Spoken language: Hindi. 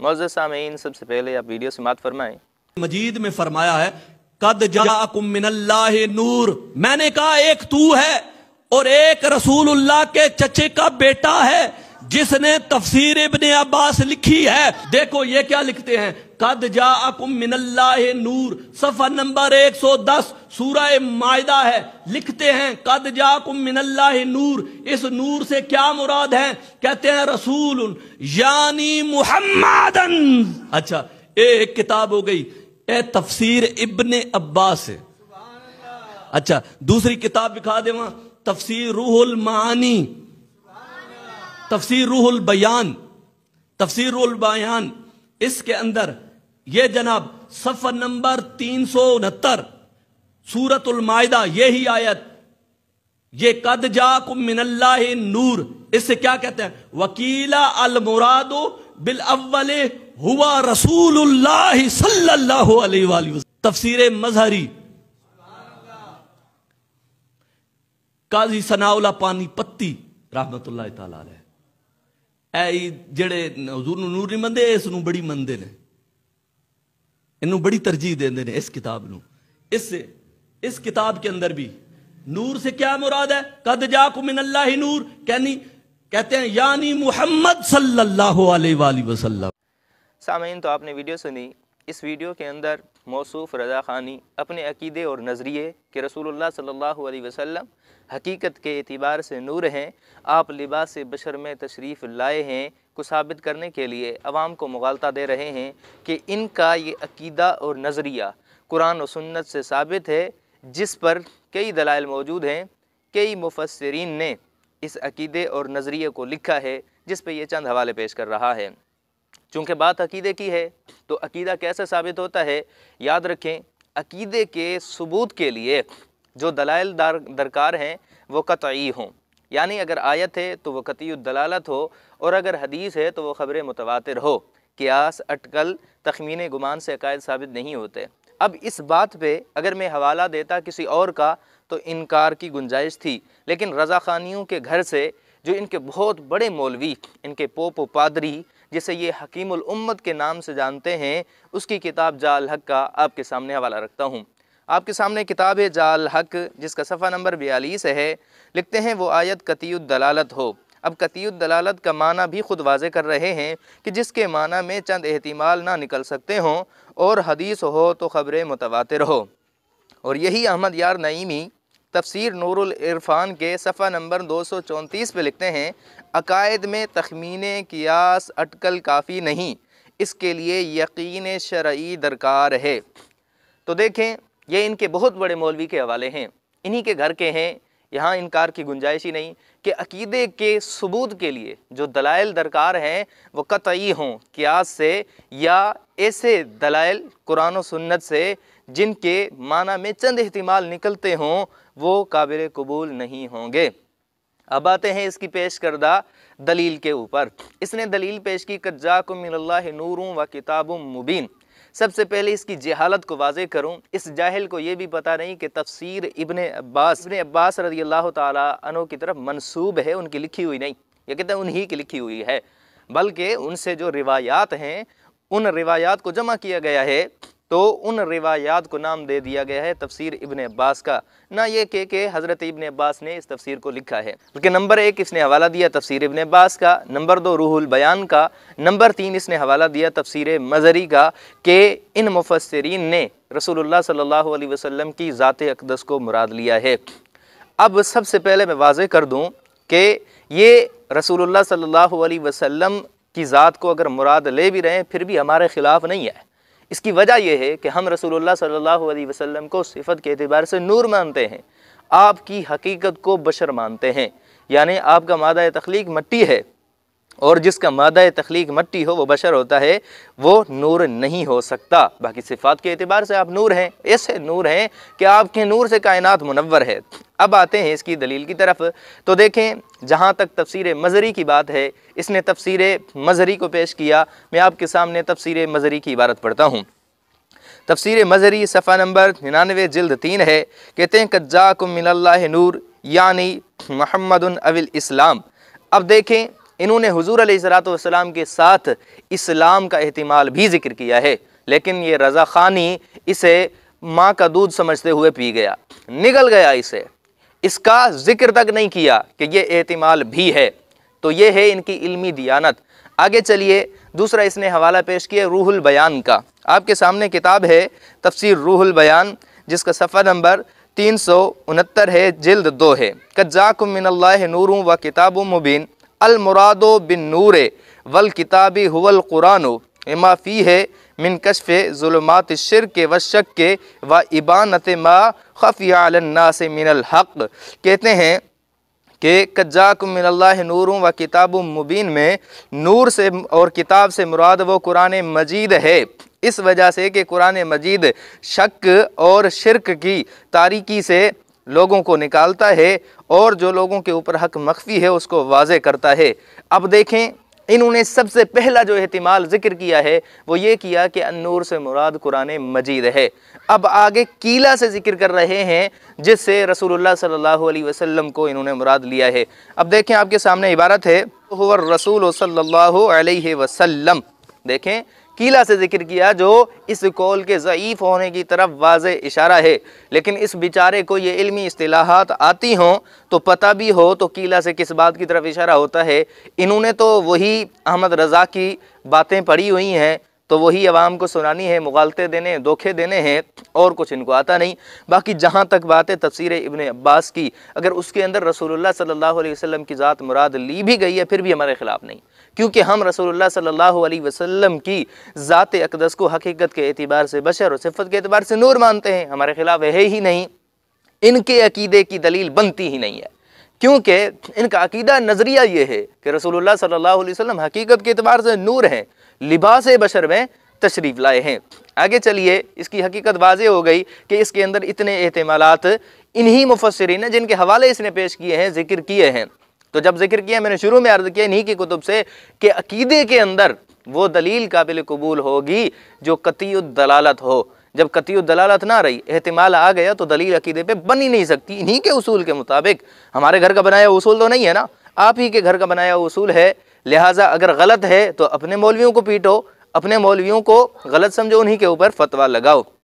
मोअज़्ज़ज़ सामीन, सबसे पहले आप वीडियो समाअत फरमाएं। मजीद में फरमाया है कद जाअकुम मिनल्लाहि नूर। मैंने कहा एक तू है और एक रसूलुल्लाह के चचे का बेटा है जिसने तफसीर इब्ने अब्बास लिखी है। देखो ये क्या लिखते हैं, कद जाअकुम मिनल्लाहि नूर, सफ़ा नंबर 110 सूरह माइदा है। लिखते हैं कद जाअकुम मिनल्लाहि नूर, इस नूर से क्या मुराद है? कहते हैं रसूल यानी मुहम्मदन। अच्छा, एक किताब हो गई ए तफसीर इब्ने अब्बास है। अच्छा, दूसरी किताब दिखा दे वहां, तफसीर रूहुल मानी, तफसीर रूहुल बयान, तफसीर रूहुल बयान। इसके अंदर ये जनाब सफ़ा नंबर 369 सूरतुल माइदा, यही आयत, ये कद जाकुम मिनल्लाहि नूर, इससे क्या कहते हैं? वकीला अल मुरादो बिल अव्वले हुआ रसूलुल्लाह सल्लल्लाहु अलैहि वसल्लम। तफसीर मजहरी काजी सनाउल्लाह पानीपत्ती रहमतुल्लाह तआला अलैह। ऐ जेड़े हुजूर नूं नूर नहीं मंदे, इस नूं बड़ी मंदे ने, इन्हों बड़ी तरजीह देंदे ने इस किताब नूं। इससे इस किताब के अंदर भी नूर से क्या मुराद है? कद जाकुम मिनल्लाहि नूर कहते हैं यानी मुहम्मद सल्लल्लाहु अलैहि वसल्लम। सामीन, तो आपने वीडियो सुनी। इस वीडियो के अंदर मौसूफ रज़ा ख़ानी अपने अकीदे और नज़रिए कि रसूलुल्लाह सल्लल्लाहु अलैहि वसल्लम हकीकत के एतिबार से नूर हैं, आप लिबास बशर में तशरीफ़ लाए हैं, को साबित करने के लिए अवाम को मुगालता दे रहे हैं कि इनका ये अकीदा और नज़रिया कुरान और सुन्नत से साबित है, जिस पर कई दलाइल मौजूद हैं। कई मुफस्सिरीन ने इस अकीदे और नज़रिए को लिखा है, जिस पर यह चंद हवाले पेश कर रहा है। चूँकि बात अकीदे की है तो अकीदा कैसे साबित होता है? याद रखें, अकीदे के सबूत के लिए जो दलाइल दरकार हैं वो कतई हों, यानी अगर आयत है तो वो कतईयुद दलालत हो, और अगर हदीस है तो वो ख़बर मुतवातिर हो। क़ियास, अटकल, तख़मीने, गुमान से अकायद साबित नहीं होते। अब इस बात पे अगर मैं हवाला देता किसी और का तो इनकार की गुंजाइश थी, लेकिन रज़ा ख़ानियों के घर से जो इनके बहुत बड़े मौलवी, इनके पोप पादरी, जिसे ये हकीमुल उम्मत के नाम से जानते हैं, उसकी किताब जा अल हक़ का आपके सामने हवाला रखता हूँ। आपके सामने किताब है जा अल हक़, जिसका सफ़ा नंबर 42 है। लिखते हैं वो आयत कतईयुद दलालत हो। अब कतईयुद दलालत का माना भी खुद वाज़े कर रहे हैं कि जिसके माना में चंद एहतिमाल ना निकल सकते हों, और हदीस हो तो ख़बर मुतवातिर हो। और यही अहमद यार नईमी तफसीर नूरुल इरफान के सफ़ा नंबर 234 पे लिखते हैं, अकायद में तख़मीने, क़ियास, अटकल काफ़ी नहीं, इसके लिए यकीन शरई दरकार है। तो देखें, ये इनके बहुत बड़े मौलवी के हवाले हैं, इन्हीं के घर के हैं। यहाँ इनकार की गुंजाइश ही नहीं कि अकीदे के सबूत के लिए जो दलाइल दरकार हैं वो कतई हों क़ियास से, या ऐसे दलाइल कुरान और सुन्नत से जिनके माना में चंद एहतिमाल निकलते हों, वो काबिल कबूल नहीं होंगे। अब आते हैं इसकी पेश करदा दलील के ऊपर। इसने दलील पेश की कद जाकुम मिनल्लाहि नूरुन व किताबुम मुबीन। सबसे पहले इसकी जहालत को वाज़े करूँ। इस जाहिल को ये भी पता नहीं कि तफसीर इब्ने अब्बास रज़ियल्लाहु ताला अन्हु की तरफ मंसूब है, उनकी लिखी हुई नहीं। ये कहते हैं उन्हीं की लिखी हुई है, बल्कि उनसे जो रिवायात हैं उन रिवायात को जमा किया गया है, तो उन रिवायात को नाम दे दिया गया है तफसीर इब्ने अब्बास का। ना ये कि हज़रत इब्ने अब्बास ने इस तफसीर को लिखा है, बल्कि नंबर 1 इसने हवाला दिया तफसीर इब्ने अब्बास का, नंबर 2 रूहुल बयान का, नंबर 3 इसने हवाला दिया तफसीर मज़हरी का, कि इन मुफस्सिरीन ने रसूलुल्लाह सल्लल्लाहु अलैहि वसल्लम की ज़ात अक़दस को मुराद लिया है। अब सबसे पहले मैं वाज़े कर दूँ कि ये रसूलुल्लाह सल्लल्लाहु अलैहि वसल्लम की ज़ात को अगर मुराद ले भी रहे हैं फिर भी हमारे ख़िलाफ़ नहीं है। इसकी वजह यह है कि हम रसूलुल्लाह सल्लल्लाहु अलैहि वसल्लम को सिफ़त के एतबार से नूर मानते हैं, आपकी हकीकत को बशर मानते हैं। यानी आपका मादा तख्लीक मट्टी है, और जिसका मादा तख्लीक मट्टी हो वो बशर होता है, वो नूर नहीं हो सकता। बाकी सिफ़ात के एतबार से आप नूर हैं, ऐसे नूर हैं कि आपके नूर से कायनात मुनव्वर है। अब आते हैं इसकी दलील की तरफ। तो देखें, जहाँ तक तफसीर मज़हरी की बात है, इसने तफसीर मज़हरी को पेश किया। मैं आपके सामने तफसीर मज़हरी की इबारत पढ़ता हूँ। तफसीर मज़हरी सफ़ा नंबर 99 जिल्द 3 है। कहते हैं कद जाकुम मिनल्लाहि नूर यानी मुहम्मदुन अविल इस्लाम। अब देखें, इन्होंने हुजूर अलैहिस्सलातु वस्सलाम के साथ इस्लाम का एहतिमाल भी जिक्र किया है, लेकिन ये रज़ा ख़ानी इसे माँ का दूध समझते हुए पी गया, निगल गया इसे, इसका जिक्र तक नहीं किया कि ये एहतिमाल भी है। तो ये है इनकी इल्मी दियानत। आगे चलिए, दूसरा इसने हवाला पेश किया रूहुल बयान का। आपके सामने किताब है तफसीर रूहुल बयान, जिसका सफ़ा नंबर 369 है, जिल्द 2 है। कद जाकुम मिनल्लाहि नूरुन व किताबुम मुबीन अल मुरादो बिन नूरे वल किताबी हुवल कुरानो इमा फ़ी है मिन कश्फ़े ज़ुलुमात शिर्क व शक्क व इबानत मा ख़फ़िया अलन नास मिनल हक़। कहते हैं कि कद जाकुम मिनल्लाहि नूरुन व किताबुम मुबीन में नूर से और किताब से मुराद वो कुरान मजीद है, इस वजह से कि कुरान मजीद शक और शिर्क की तारीकी से लोगों को निकालता है और जो लोगों के ऊपर हक मख्फी है उसको वाज़े करता है। अब देखें, इन्होंने सबसे पहला जो एहतिमाल ज़िक्र किया है वो ये किया कि अन्नूर से मुराद कुरान मजीद है। अब आगे कीला से ज़िक्र कर रहे हैं जिससे रसूलुल्लाह सल्लल्लाहु अलैहि वसल्लम को इन्होंने मुराद लिया है। अब देखें, आपके सामने इबारत है हुवर रसूल सल्लल्लाहु अलैहि वसल्लम। देखें, कीला से जिक्र किया जो इस कौल के ज़ईफ़ होने की तरफ वाज़े इशारा है, लेकिन इस बेचारे को ये इल्मी इस्तिलाहात आती हों तो पता भी हो तो कीला से किस बात की तरफ इशारा होता है। इन्होंने तो वही अहमद रज़ा की बातें पढ़ी हुई हैं, तो वही अवाम को सुनानी है, मुगालते देने, धोखे देने हैं, और कुछ इनको आता नहीं। बाकी जहाँ तक बात है तफसीर इब्न अब्बास की, अगर उसके अंदर रसूलुल्लाह सल्लल्लाहु अलैहि वसल्लम की ज़ात मुराद ली भी गई है फिर भी हमारे ख़िलाफ़ नहीं, क्योंकि हम रसूलुल्लाह सल्लल्लाहु अलैहि वसल्लम की ज़ात अक़दस को हकीकत के एतबार से बशर और सिफ़त के एतबार से नूर मानते हैं। हमारे ख़िलाफ़ है ही नहीं, इनके अकीदे की दलील बनती ही नहीं है, क्योंकि इनका अकीदा नज़रिया ये है कि रसूलुल्लाह सल्लल्लाहु अलैहि वसल्लम हकीकत के एतबार से नूर हैं, लिबास बशर में तशरीफ़ लाए हैं। आगे चलिए, इसकी हकीकत वाज़े हो गई कि इसके अंदर इतने एहतिमालात इन्हीं मुफस्सिरीन ने जिनके हवाले इसने पेश किए हैं ज़िक्र किए हैं। तो जब जिक्र किया, मैंने शुरू में अर्ज़ किया इन्हीं की कुतुब से कि अकीदे के अंदर वो दलील काबिल कबूल होगी जो कतीउद दलालत हो। जब कतीउद दलालत ना रही, एहतिमाल आ गया, तो दलील अकीदे पे बन ही नहीं सकती इन्हीं के उसूल के मुताबिक। हमारे घर का बनाया उसूल तो नहीं है ना, आप ही के घर का बनाया उसूल है। लिहाजा अगर गलत है तो अपने मौलवियों को पीटो, अपने मौलवियों को गलत समझो, उन्हीं के ऊपर फतवा लगाओ।